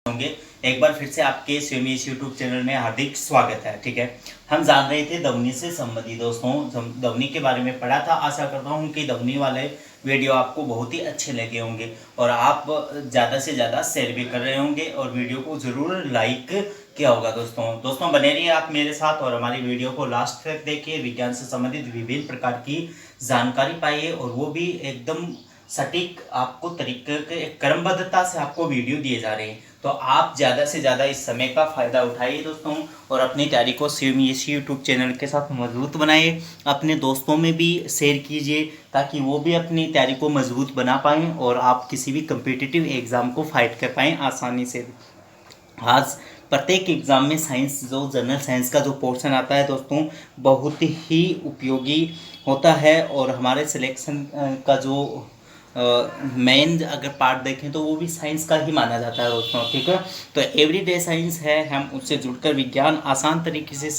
होंगे। एक बार फिर से आपके स्वयं यूट्यूब चैनल में हार्दिक स्वागत है। ठीक है, हम जान रहे थे ध्वनि से संबंधित दोस्तों, ध्वनि के बारे में पढ़ा था। आशा करता हूँ कि ध्वनि वाले वीडियो आपको बहुत ही अच्छे लगे होंगे और आप ज़्यादा से ज़्यादा शेयर भी कर रहे होंगे और वीडियो को ज़रूर लाइक किया होगा। दोस्तों बने रहिए आप मेरे साथ और हमारी वीडियो को लास्ट तक देखिए। विज्ञान से संबंधित विभिन्न प्रकार की जानकारी पाइए और वो भी एकदम सटीक आपको तरीके के क्रमबद्धता से आपको वीडियो दिए जा रहे हैं। तो आप ज़्यादा से ज़्यादा इस समय का फ़ायदा उठाइए दोस्तों और अपनी तैयारी को इस यूट्यूब चैनल के साथ मजबूत बनाइए। अपने दोस्तों में भी शेयर कीजिए ताकि वो भी अपनी तैयारी को मजबूत बना पाएँ और आप किसी भी कम्पिटिटिव एग्ज़ाम को फाइट कर पाएँ आसानी से। आज प्रत्येक एग्ज़ाम में साइंस जो जनरल साइंस का जो पोर्शन आता है दोस्तों, बहुत ही उपयोगी होता है और हमारे सिलेक्शन का जो मेन अगर पार्ट देखें तो वो भी साइंस का ही माना जाता है दोस्तों। ठीक है, तो एवरीडे साइंस है, हम उससे जुड़कर विज्ञान आसान तरीके से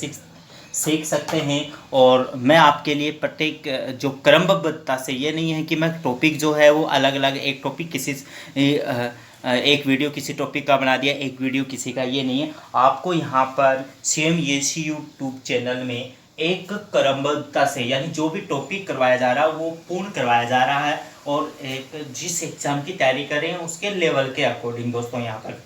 सीख सकते हैं। और मैं आपके लिए प्रत्येक जो क्रमबद्धता से, ये नहीं है कि मैं टॉपिक जो है वो अलग अलग एक टॉपिक किसी एक वीडियो किसी टॉपिक का बना दिया, एक वीडियो किसी का, ये नहीं है। आपको यहाँ पर सेम ये यूट्यूब चैनल में एक क्रमबद्धता से, यानी जो भी टॉपिक करवाया जा रहा है वो पूर्ण करवाया जा रहा है और एक जिस एग्जाम की तैयारी कर रहे हैं उसके लेवल के अकॉर्डिंग दोस्तों, यहाँ पर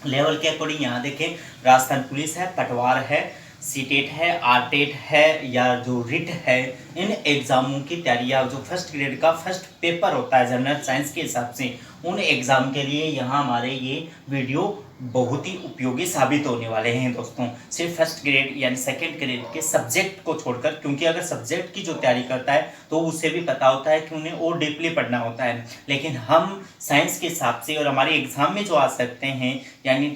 लेवल के अकॉर्डिंग यहाँ देखें, राजस्थान पुलिस है, पटवार है, सीटेट है, आरटेट है या जो रिट है, इन एग्जामों की तैयारी या जो फर्स्ट ग्रेड का फर्स्ट पेपर होता है जनरल साइंस के हिसाब से, उन एग्ज़ाम के लिए यहाँ हमारे ये वीडियो बहुत ही उपयोगी साबित होने वाले हैं दोस्तों। सिर्फ फर्स्ट ग्रेड यानी सेकंड ग्रेड के सब्जेक्ट को छोड़कर, क्योंकि अगर सब्जेक्ट की जो तैयारी करता है तो उससे भी पता होता है कि उन्हें और डीपली पढ़ना होता है, लेकिन हम साइंस के हिसाब से और हमारे एग्ज़ाम में जो आ सकते हैं यानी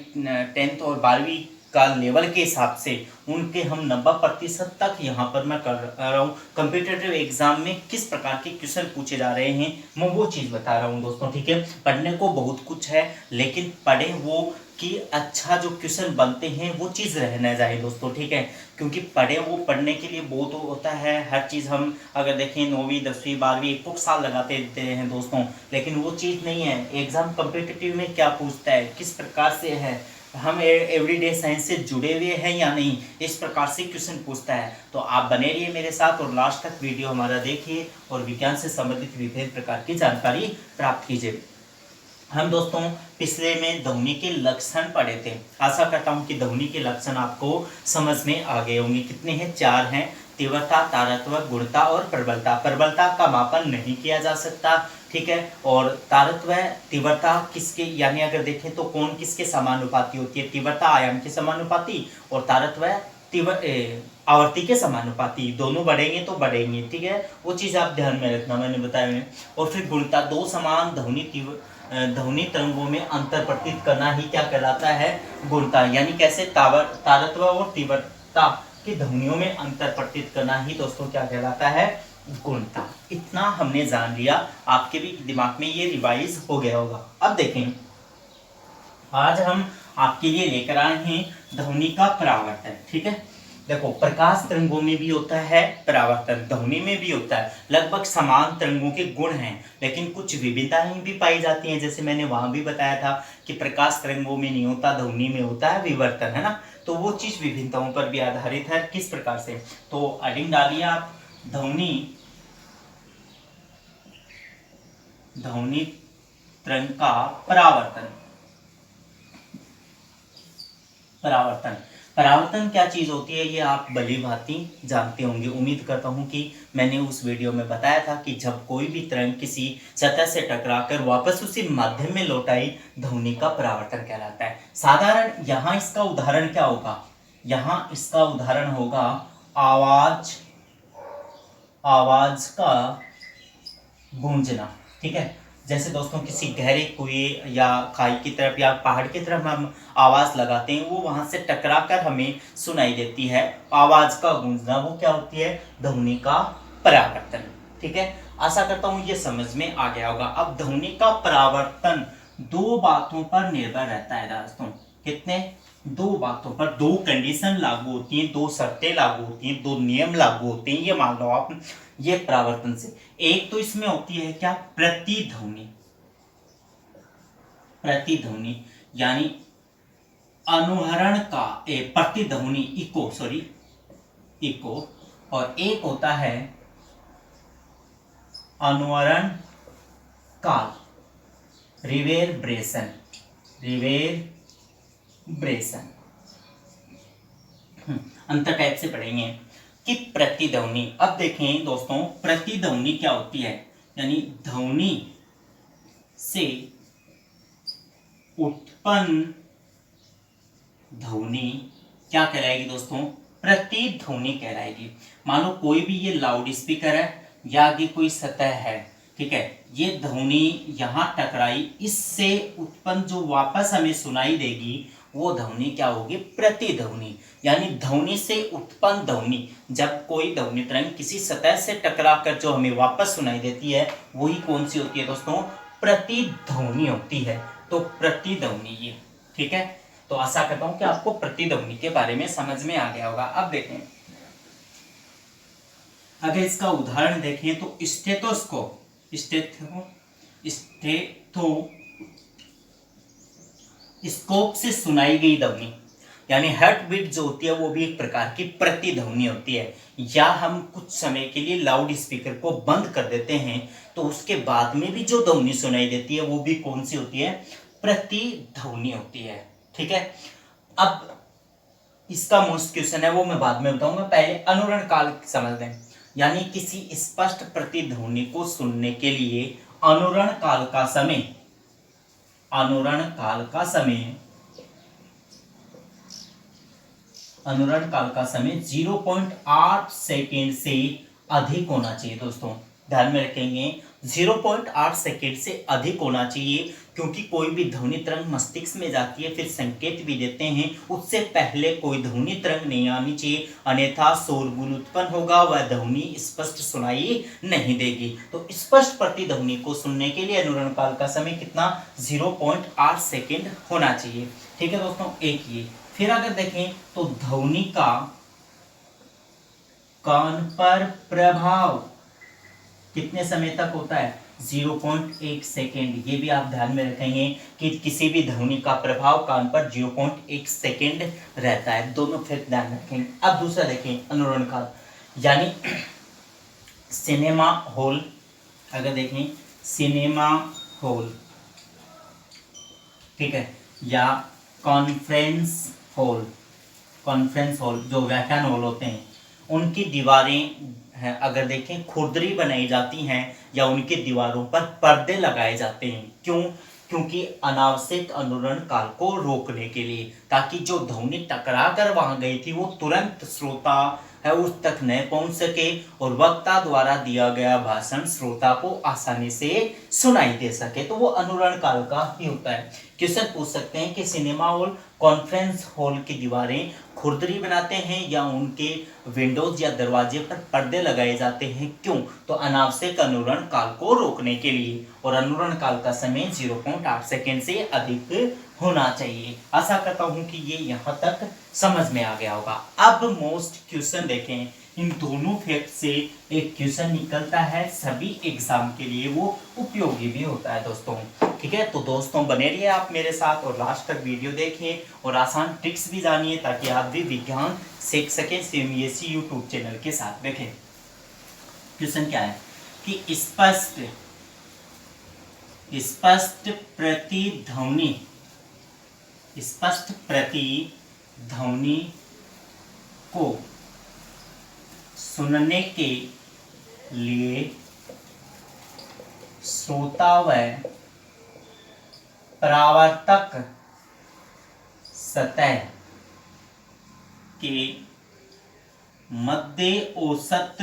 10th और 12वीं का लेवल के हिसाब से उनके हम 90% तक यहाँ पर मैं कर रहा हूँ। कम्पिटिटिव एग्जाम में किस प्रकार के क्वेश्चन पूछे जा रहे हैं मैं वो चीज़ बता रहा हूँ दोस्तों। ठीक है, पढ़ने को बहुत कुछ है, लेकिन पढ़े वो कि अच्छा जो क्वेश्चन बनते हैं वो चीज़ रहना चाहिए दोस्तों। ठीक है, क्योंकि पढ़े वो पढ़ने के लिए बहुत होता है। हर चीज़ हम अगर देखें 9वीं 10वीं 12वीं एक साल लगाते देते हैं दोस्तों, लेकिन वो चीज़ नहीं है। एग्ज़ाम कम्पिटिटिव में क्या पूछता है, किस प्रकार से है, हम एवरीडे साइंस से जुड़े हुए हैं या नहीं, इस प्रकार से क्वेश्चन पूछता है। तो आप बने रहिए मेरे साथ और लास्ट तक वीडियो हमारा देखिए और विज्ञान से संबंधित विभिन्न प्रकार की जानकारी प्राप्त कीजिए। हम दोस्तों पिछले में ध्वनि के लक्षण पढ़े थे। आशा करता हूं कि ध्वनि के लक्षण आपको समझ में आ गए होंगे। कितने हैं? 4 हैं। तीव्रता, तारत्व, गुणता और प्रबलता। प्रबलता का मापन नहीं किया जा सकता, ठीक है। और तारत्व, तीव्रता किसके, यानी अगर देखें तो कौन किसके समानुपाती होती है? तीव्रता आयाम के समानुपाती और तारत्व आवर्ती के समानुपाती। दोनों बढ़ेंगे तो बढ़ेंगे, ठीक है, वो चीज़ आप ध्यान में रखना, मैंने बताया। और फिर गुणता, दो समान ध्वनि तरंगों में अंतर प्रतीत करना ही क्या कहलाता है? गुणता। यानी कैसे? तारत्व और तीव्रता की ध्वनियों में अंतर प्रतीत करना ही दोस्तों क्या कहलाता है? गुणता। इतना हमने जान लिया, आपके भी दिमाग में ये रिवाइज हो गया होगा। अब देखें, आज हम आपके लिए लेकर आए हैं ध्वनि का परावर्तन। ठीक है, देखो, प्रकाश तरंगों में भी होता है परावर्तन, ध्वनि में भी होता है। लगभग समान तरंगों के गुण हैं, लेकिन कुछ विभिन्नताएं भी पाई जाती हैं। जैसे मैंने वहां भी बताया था कि प्रकाश तरंगों में नहीं होता, ध्वनि में होता है विवर्तन, है ना। तो वो चीज विभिन्नताओं पर भी आधारित है। किस प्रकार से? तो हेडिंग डालिए आप, ध्वनि तरंग का परावर्तन। परावर्तन क्या चीज होती है ये आप भली भांति जानते होंगे। उम्मीद करता हूं कि मैंने उस वीडियो में बताया था कि जब कोई भी तरंग किसी सतह से टकराकर वापस उसी माध्यम में लौट आई, ध्वनि का परावर्तन कहलाता है। साधारण यहाँ इसका उदाहरण क्या होगा? यहाँ इसका उदाहरण होगा आवाज का गूंजना। ठीक है, जैसे दोस्तों किसी गहरे कुएं या खाई की तरफ या पहाड़ की तरफ हम आवाज लगाते हैं, वो वहां से टकराकर हमें सुनाई देती है। आवाज का गूंजना वो क्या होती है? ध्वनि का परावर्तन। ठीक है, आशा करता हूं ये समझ में आ गया होगा। अब ध्वनि का परावर्तन दो बातों पर निर्भर रहता है दोस्तों। कितने? दो बातों पर, दो कंडीशन लागू होती हैं, दो शर्तें लागू होती हैं, दो नियम लागू होते हैं। ये मान लो आप, ये परावर्तन से एक तो इसमें होती है क्या? प्रतिध्वनि। यानी अनुहरण का प्रतिध्वनि इको, और एक होता है अनुहरण काल, रिवेरब्रेशन। अंतर टाइप से पढ़ेंगे कि प्रतिध्वनि। अब देखें दोस्तों, प्रतिध्वनि क्या होती है, यानी ध्वनि से उत्पन्न ध्वनि क्या कहलाएगी दोस्तों, प्रतिध्वनि कहलाएगी। मान लो कोई भी ये लाउड स्पीकर है या आगे कोई सतह है, ठीक है, ये ध्वनि यहां टकराई, इससे उत्पन्न जो वापस हमें सुनाई देगी वो ध्वनि क्या होगी, प्रतिध्वनि। यानी ध्वनि से उत्पन्न ध्वनि, जब कोई ध्वनि तरंग किसी सतह से टकरा कर जो हमें वापस सुनाई देती है वही कौन सी होती है दोस्तों, प्रतिध्वनि होती है। तो प्रतिध्वनि ये, ठीक है। तो आशा करता हूं कि आपको प्रतिध्वनि के बारे में समझ में आ गया होगा। अब देखें, अगर इसका उदाहरण देखें तो स्टेथोस्कोप से सुनाई गई ध्वनि, यानी हार्ट बीट जो होती है वो भी एक प्रकार की प्रतिध्वनि होती है। या हम कुछ समय के लिए लाउड स्पीकर को बंद कर देते हैं तो उसके बाद में भी जो ध्वनि सुनाई देती है वो भी कौन सी होती है, प्रतिध्वनि होती है, ठीक है। अब इसका मोस्ट क्वेश्चन है वो मैं बाद में बताऊंगा, पहले अनुरण काल समझ लें। यानी किसी स्पष्ट प्रतिध्वनि को सुनने के लिए अनुरण काल का समय 0.8 सेकेंड से अधिक होना चाहिए दोस्तों। ध्यान में रखेंगे 0.8 सेकेंड से अधिक होना चाहिए, क्योंकि कोई भी ध्वनि तरंग मस्तिष्क में जाती है, फिर संकेत भी देते हैं, उससे पहले कोई ध्वनि तरंग नहीं आनी चाहिए, अन्यथा शोरगुल उत्पन्न होगा, वह ध्वनि स्पष्ट सुनाई नहीं देगी। तो स्पष्ट प्रतिध्वनि को सुनने के लिए अनुरण काल का समय कितना, 0.8 सेकेंड होना चाहिए, ठीक है दोस्तों। एक ये, फिर अगर देखें तो ध्वनि का कान पर प्रभाव कितने समय तक होता है, 0.1 सेकेंड। ये भी आप ध्यान में रखेंगे कि किसी भी ध्वनि का प्रभाव कान पर 0.1 सेकेंड रहता है, दोनों फिर ध्यान रखेंगे। अब दूसरा देखें अनुरण काल, यानी सिनेमा हॉल, अगर देखें सिनेमा हॉल, ठीक है, या कॉन्फ्रेंस हॉल जो व्याख्यान हॉल होते हैं, उनकी दीवारें हैं, अगर देखें खुरदरी बनाई जाती हैं या उनकी दीवारों पर पर्दे लगाए जाते हैं। क्यों, क्योंकि अनावश्यक अनुरण काल को रोकने के लिए, ताकि जो ध्वनि टकरा कर वहां गई थी वो तुरंत श्रोता है उस तक न पहुंच सके और वक्ता द्वारा दिया गया भाषण श्रोता को आसानी से सुनाई दे सके, तो वो अनुरण काल का ही होता है। क्वेश्चन पूछ सकते हैं कि सिनेमा हॉल, कॉन्फ्रेंस हॉल की दीवारें खुरदरी बनाते हैं या उनके विंडोज या दरवाजे पर पर्दे लगाए जाते हैं, क्यों, तो अनावश्यक अनुरण काल को रोकने के लिए, और अनुरण काल का समय 0.8 सेकेंड से अधिक होना चाहिए। आशा करता हूं कि ये यहाँ तक समझ में आ गया होगा। अब मोस्ट क्वेश्चन देखें, इन दोनों फैक्ट से एक क्वेश्चन निकलता है सभी एग्जाम के लिए, वो उपयोगी भी होता है दोस्तों, ठीक है। तो दोस्तों बने रहिए आप मेरे साथ और लास्ट तक वीडियो देखें और आसान ट्रिक्स भी जानिए, ताकि आप भी विज्ञान सीख सकें CMESC यूट्यूब चैनल के साथ। देखें क्वेश्चन क्या है कि स्पष्ट प्रतिध्वनि को सुनने के लिए श्रोता व परावर्तक सतह के मध्य औसत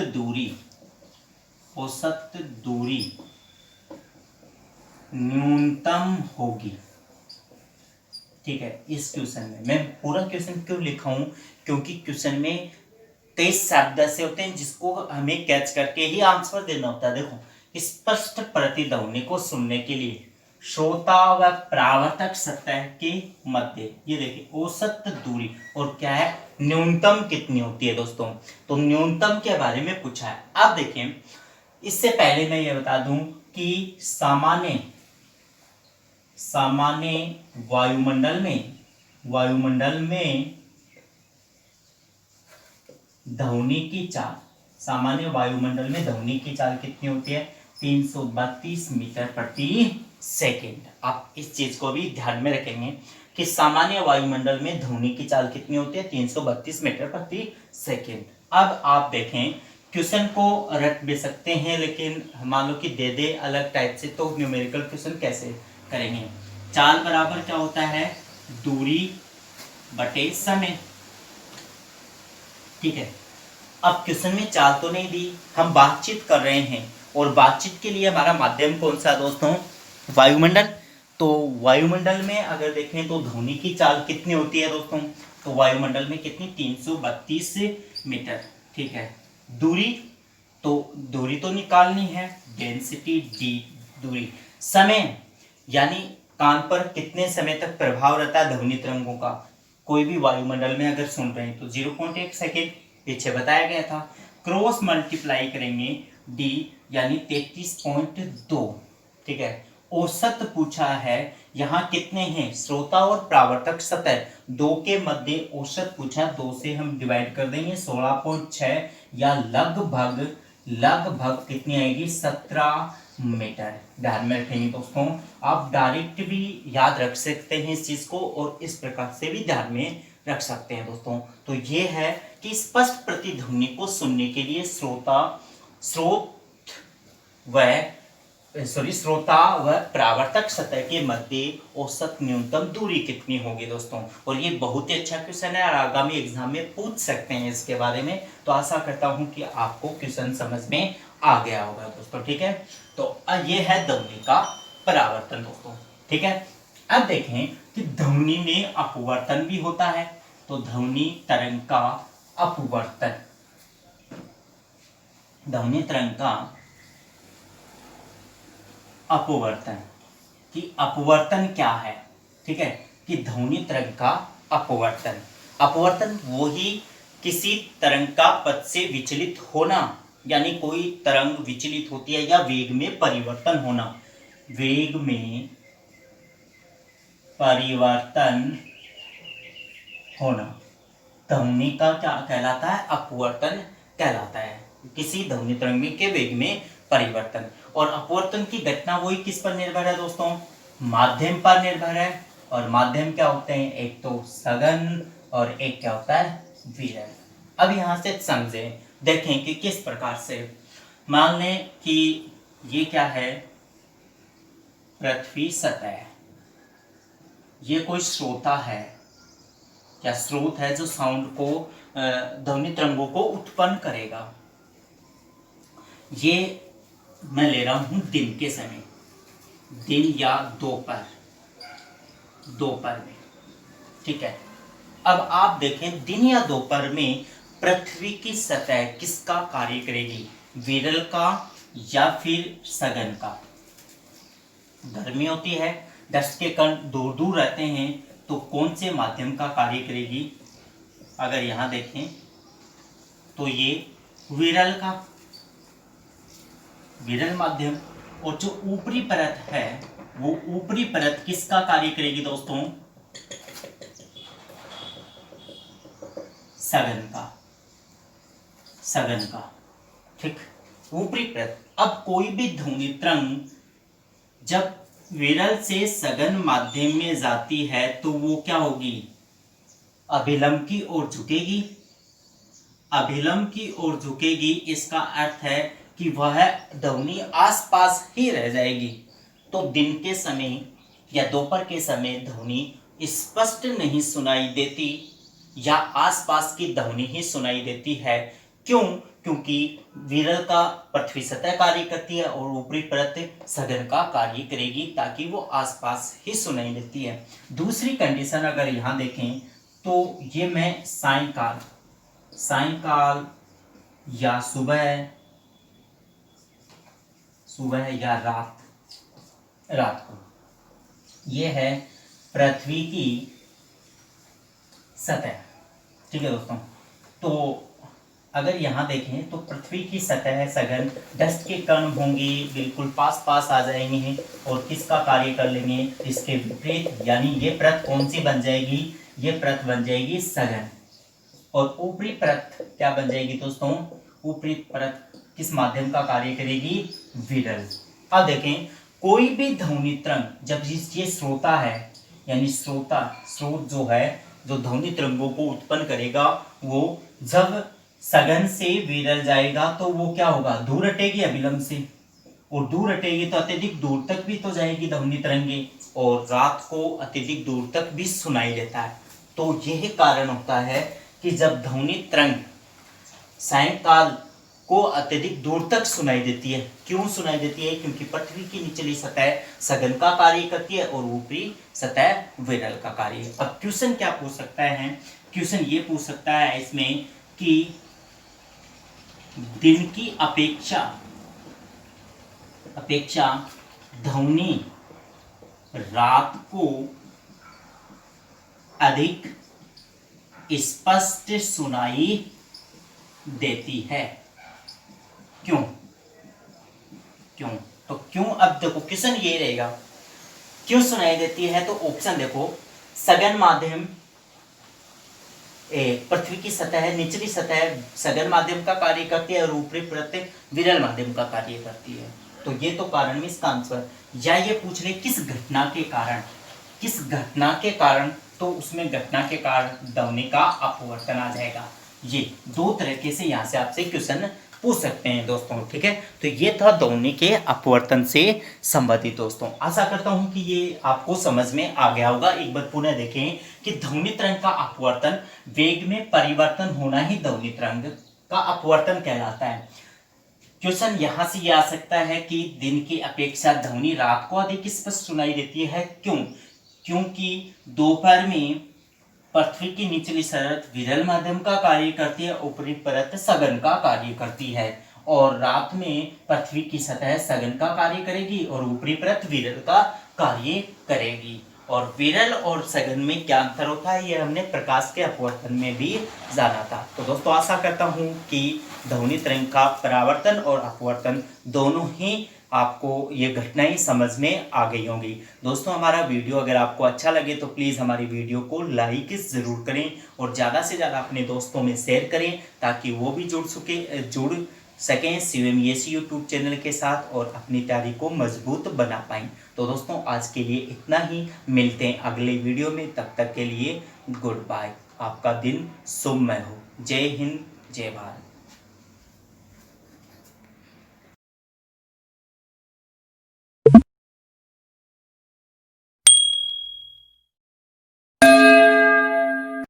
दूरी न्यूनतम होगी, ठीक है। इस क्वेश्चन में मैं पूरा क्वेश्चन क्यों लिखा हूं, क्योंकि क्वेश्चन में 23 शब्द ऐसे होते हैं जिसको हमें कैच करके ही आंसर देना होता है। देखो, स्पष्ट प्रतिध्वनि को सुनने के लिए श्रोता व परावर्तक सतह के मध्य, ये देखिए औसत दूरी, और क्या है, न्यूनतम कितनी होती है दोस्तों, तो न्यूनतम के बारे में पूछा है। अब देखें, इससे पहले मैं ये बता दूं कि सामान्य सामान्य वायुमंडल में ध्वनि की चाल, सामान्य वायुमंडल में ध्वनि की चाल कितनी होती है? 332 मीटर प्रति सेकेंड। आप इस चीज को भी ध्यान में रखेंगे कि सामान्य वायुमंडल में ध्वनि की चाल कितनी होती है? 332 मीटर प्रति सेकेंड। अब आप देखें, क्वेश्चन को रट भी सकते हैं, लेकिन मान लो कि दे दे अलग टाइप से, तो न्यूमेरिकल क्वेश्चन कैसे करेंगे? चाल बराबर क्या होता है? दूरी बटे समय। ठीक है, अब क्वेश्चन में चाल तो नहीं दी, हम बातचीत कर रहे हैं, और बातचीत के लिए हमारा माध्यम कौन सा दोस्तों? वायुमंडल। तो वायुमंडल में अगर देखें तो ध्वनि की चाल कितनी होती है दोस्तों? तो वायुमंडल में कितनी? 332 मीटर। ठीक है, दूरी तो निकालनी है, डेंसिटी डी दूरी। समय यानी कान पर कितने समय तक प्रभाव रहता है ध्वनि तरंगों का? कोई भी वायुमंडल में अगर सुन रहे हैं तो 0.1 सेकेंड, पीछे बताया गया था। क्रॉस मल्टीप्लाई करेंगे डी यानी 33.2। ठीक है, औसत पूछा है, यहाँ कितने हैं? श्रोता और प्रावर्तक सतह दो के मध्य औसत पूछा, 2 से हम डिवाइड कर देंगे 16.6 या लगभग कितनी आएगी? 17 मीटर। ध्यान में रखेंगे दोस्तों, आप डायरेक्ट भी याद रख सकते हैं इस चीज को, और इस प्रकार से भी ध्यान में रख सकते हैं दोस्तों। तो ये है कि स्पष्ट प्रतिध्वनि को सुनने के लिए श्रोता व प्रावर्तक सतह के मध्य औसत न्यूनतम दूरी कितनी होगी दोस्तों? और ये बहुत ही अच्छा क्वेश्चन है, और आगामी एग्जाम में पूछ सकते हैं इसके बारे में। तो आशा करता हूं कि आपको क्वेश्चन समझ में आ गया होगा दोस्तों। ठीक है, तो ये है ध्वनि का परावर्तन दोस्तों। ठीक है, अब देखें कि ध्वनि में अपवर्तन भी होता है। तो ध्वनि तरंग का अपवर्तन, ध्वनि तरंग का अपवर्तन, कि अपवर्तन क्या है? ठीक है, कि ध्वनि तरंग का अपवर्तन वही किसी तरंग का पथ से विचलित होना, यानी कोई तरंग विचलित होती है या वेग में परिवर्तन होना, वेग में परिवर्तन होना ध्वनि का क्या कहलाता है? अपवर्तन कहलाता है, किसी ध्वनि तरंग के वेग में परिवर्तन। और अपवर्तन की घटना वही किस पर निर्भर है दोस्तों? माध्यम पर निर्भर है। और माध्यम क्या होते हैं? एक तो सघन और एक क्या होता है? विरल। अब यहां से समझें, देखें कि किस प्रकार से। मान लें कि ये क्या है? पृथ्वी सतह, ये कोई श्रोता है या स्रोत है जो साउंड को, ध्वनि तरंगों को उत्पन्न करेगा। ये मैं ले रहा हूं दिन के समय, दिन या दोपहर में। ठीक है, अब आप देखें दिन या दोपहर में पृथ्वी की सतह किसका कार्य करेगी? विरल का या फिर सघन का? गर्मी होती है, डस्ट के कण दूर दूर रहते हैं, तो कौन से माध्यम का कार्य करेगी? अगर यहां देखें तो ये विरल माध्यम। और जो ऊपरी परत है, वो ऊपरी परत किसका कार्य करेगी दोस्तों? सघन का। ठीक, ऊपरी परत। अब कोई भी ध्वनि तरंग जब विरल से सघन माध्यम में जाती है तो वो क्या होगी? अभिलंब की ओर झुकेगी। इसका अर्थ है कि वह ध्वनि आसपास ही रह जाएगी। तो दिन के समय या दोपहर के समय ध्वनि स्पष्ट नहीं सुनाई देती, या आसपास की ध्वनि ही सुनाई देती है। क्यों? क्योंकि विरल का पृथ्वी सतह कार्य करती है और ऊपरी परत सघन का कार्य करेगी, ताकि वो आसपास ही सुनाई देती है। दूसरी कंडीशन अगर यहां देखें तो ये मैं सायंकाल या सुबह या रात को, ये है पृथ्वी की सतह। ठीक है दोस्तों, तो अगर यहाँ देखें तो पृथ्वी की सतह सघन डस्ट के कण होंगे, बिल्कुल पास पास आ जाएंगे और किसका कार्य कर लेंगे, इसके विपरीत, यानी ये परत कौन सी बन जाएगी, ये परत बन जाएगी सघन। और ऊपरी परत क्या बन जाएगी दोस्तों, ऊपरी परत किस माध्यम का कार्य करेगी, विरल। अब देखें कोई भी ध्वनि तरंग जब ये श्रोता है, यानी स्रोत जो है, जो ध्वनि तरंगों को उत्पन्न करेगा, वो जब सघन से विरल जाएगा तो वो क्या होगा, दूर हटेगी अविलंब से, और दूर हटेगी तो अत्यधिक दूर तक भी तो जाएगी ध्वनि तरंगे, और रात को अत्यधिक दूर तक भी सुनाई देता है। तो यही कारण होता है कि जब ध्वनि तरंग सायंकाल को अत्यधिक दूर तक सुनाई देती है। क्यों सुनाई देती है, क्योंकि पृथ्वी की निचली सतह सघन का कार्य करती है और ऊपरी सतह विरल का कार्य। अब क्वेश्चन क्या पूछ सकता है, क्वेश्चन ये पूछ सकता है इसमें कि दिन की अपेक्षा ध्वनि रात को अधिक स्पष्ट सुनाई देती है। क्यों क्यों तो क्यों, अब देखो क्वेश्चन ये रहेगा, क्यों सुनाई देती है, तो ऑप्शन देखो, सघन माध्यम, पृथ्वी की सतह, निचली सतह सघन माध्यम का कार्य करती है और ऊपरी परत विरल माध्यम का कार्य करती है। तो ये तो कारण में इसका आंसर, या ये पूछ ले किस घटना के कारण, किस घटना के कारण, तो उसमें घटना के कारण ध्वनि का अपवर्तन आ जाएगा। ये दो तरीके से यहाँ से आपसे क्वेश्चन पूछ सकते हैं दोस्तों, ठीक है। तो ये था ध्वनि के अपवर्तन से संबंधित दोस्तों। आशा करता हूं कि ये आपको समझ में आ गया होगा। एक बार पुनः देखें कि ध्वनि तरंग का अपवर्तन, वेग में परिवर्तन होना ही ध्वनि तरंग का अपवर्तन कहलाता है। क्वेश्चन यहां से ये आ सकता है कि दिन की अपेक्षा ध्वनि रात को अधिक स्पष्ट सुनाई देती है। क्यों, क्योंकि दोपहर में पृथ्वी की निचली परत विरल माध्यम का कार्य करती है, ऊपरी परत सघन का कार्य करती है, और रात में पृथ्वी की सतह सघन का कार्य करेगी और ऊपरी परत विरल का कार्य करेगी। और विरल और सघन में क्या अंतर होता है, ये हमने प्रकाश के अपवर्तन में भी जाना था। तो दोस्तों आशा करता हूँ कि ध्वनि तरंग का परावर्तन और अपवर्तन दोनों ही आपको ये घटनाएं समझ में आ गई होंगी। दोस्तों हमारा वीडियो अगर आपको अच्छा लगे तो प्लीज़ हमारी वीडियो को लाइक ज़रूर करें और ज़्यादा से ज़्यादा अपने दोस्तों में शेयर करें, ताकि वो भी जुड़ सकें CMAC यूट्यूब चैनल के साथ और अपनी तैयारी को मजबूत बना पाएं। तो दोस्तों आज के लिए इतना ही, मिलते हैं अगले वीडियो में, तब तक के लिए गुड बाय। आपका दिन शुभमय हो। जय हिंद, जय भारत।